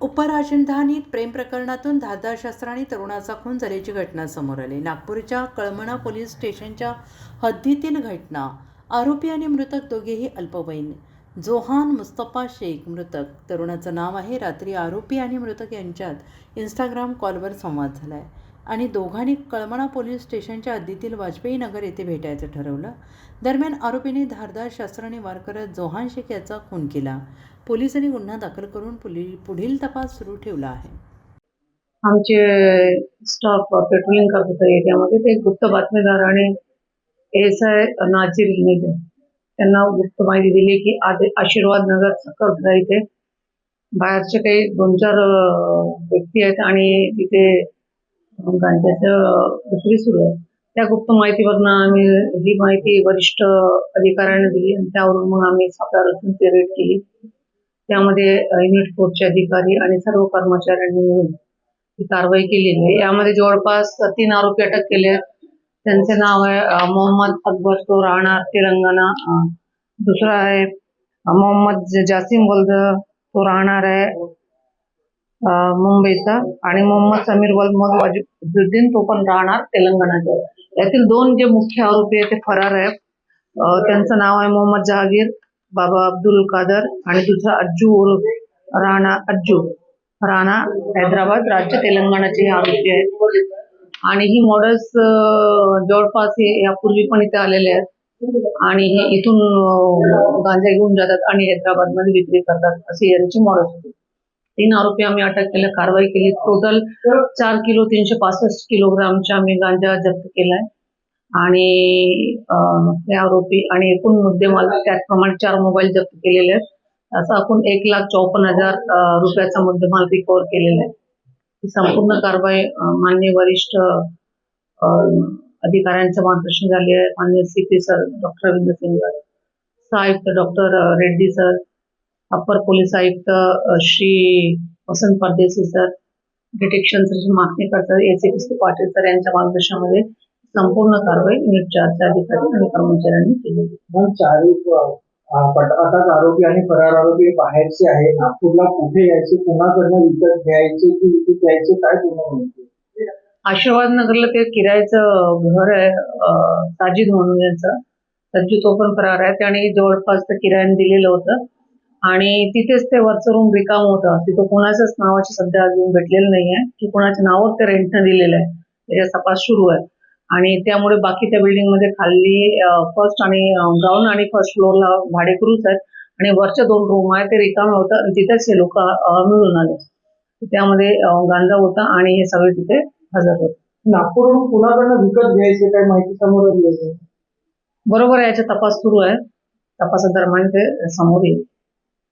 उपराजधानीत प्रेम प्रकरणातून धारदार शस्त्राने तरुणाचा खून झाल्याची घटना समोर आली. नागपूरच्या कळमना पोलीस स्टेशनच्या हद्दीतील घटना. आरोपी आणि मृतक दोघेही अल्पवयीन. जोहान मुस्तफा शेख मृतक. तरुणाचं नाव आहे. रात्री आरोपी आणि मृतक यांच्यात इंस्टाग्राम कॉलवर संवाद झाला आहे आणि दोघांनी कळमना पोलीस स्टेशनच्या हद्दीतील वाजपेयी नगर येथे भेटायचं ठरवलं. दरम्यान आरोपीने धारदार शस्त्राने वार करत जोहान शेख याचा खून केला. पोलिसांनी गुन्हा दाखल करून पुढील तपास सुरू ठेवला आहे. आमचे स्टाफ पेट्रोलिंग करत होते एरियामध्ये. ते गुप्त बातमीदार आणि ASI नाझीर मेजर त्यांना गुप्त माहिती दिली की आशीर्वाद नगर सकरदरा इथे बाहेरचे काही 2-4 व्यक्ती आहेत आणि तिथे गांजाचं विक्री सुरू आहे. त्या गुप्त माहितीवरनं आम्ही ही माहिती वरिष्ठ अधिकाऱ्यांना दिली आणि त्यावरून मग आम्ही सापळा रचून ती रेड केली. त्यामध्ये युनिट 4चे अधिकारी आणि सर्व कर्मचाऱ्यांनी मिळून ही कारवाई केलेली आहे. यामध्ये जवळपास 3 आरोपी अटक केले आहेत. त्यांचे नाव आहे मोहम्मद अकबर, तो राहणार तेलंगणा. दुसरा आहे मोहम्मद जासिम वल्द, तो राहणार आहे मुंबईचा. आणि मोहम्मद समीर वाजिदुद्दीन, तो पण राहणार तेलंगणाचा. यातील 2 जे मुख्य आरोपी आहेत ते फरार आहेत. त्यांचं नाव आहे मोहम्मद जहागीर बाबा अब्दुल कादर आणि दुसरा अज्जू राणा हैदराबाद राज्य तेलंगणाचे आरोपी आहेत. आणि ही मॉडेल्स जवळपास यापूर्वी पण इथे आलेले आहेत आणि हे इथून गांजा घेऊन जातात आणि हैदराबाद मध्ये विक्री करतात, असे यांची मॉडेल्स होती. 3 आरोपी आम्ही अटक केले, कारवाई केली. टोटल 4 किलो 365 किलोग्रामचा आम्ही गांजा जप्त केलाय आणि हे आरोपी आणि एकूण मुद्देमाल त्याचप्रमाणे 4 मोबाईल जप्त केलेले आहेत. असं एकूण 1,54,000 रुपयाचा मुद्देमाल रिकव्हर केलेला आहे. ही संपूर्ण कारवाई माननीय वरिष्ठ अधिकाऱ्यांचं मार्गदर्शन झाले आहे. माननीय CP sir doctor Ravindra Singh, सहायुक्त doctor Reddy sir, upper police आयुक्त Shri Vasant Pardeshi sir, detection sir मागणीकर सर, ACP पाटील सर यांच्या मार्गदर्शनामध्ये संपूर्ण कारवाई युनिट 4चे अधिकारी आणि कर्मचाऱ्यांनी केली. अटक आरोपी आणि फरार आरोपी बाहेरचे आहे. नागपूरला कुठे यायचे, कुणाकडनं विकत घ्यायचे की विकत घ्यायचे, काय पूर्ण माहिती? आशीर्वाद नगरला ते किरायचं घर आहे साजिद म्हणून यांचं. सज्जू तो पण फरार आहे. त्याने जवळपास ते किरायाने दिलेलं होतं आणि तिथेच ते वरचं रूम रिकाम होतं. तिथं कोणाच्याच नावाची सध्या अजून भेटलेलं नाहीये की कोणाच्या नावावर ते रेंटनं दिलेलं आहे. त्याचा तपास सुरू आहे आणि त्यामुळे बाकी त्या बिल्डिंग मध्ये खाली फर्स्ट आणि ग्राउंड आणि फर्स्ट फ्लोअरला भाडेकरूच आहेत आणि वरच्या 2 रूम आहेत ते रिकाम होतं आणि तिथेच हे लोक मिळून आले. त्यामध्ये गांजा होता आणि हे सगळे तिथे हजर होते. नागपूरहून कुणाकडनं विकत घ्यायचे, काय माहिती समोर आली? बरोबर आहे, याचा तपास सुरू आहे. तपासादरम्यान ते समोर येईल.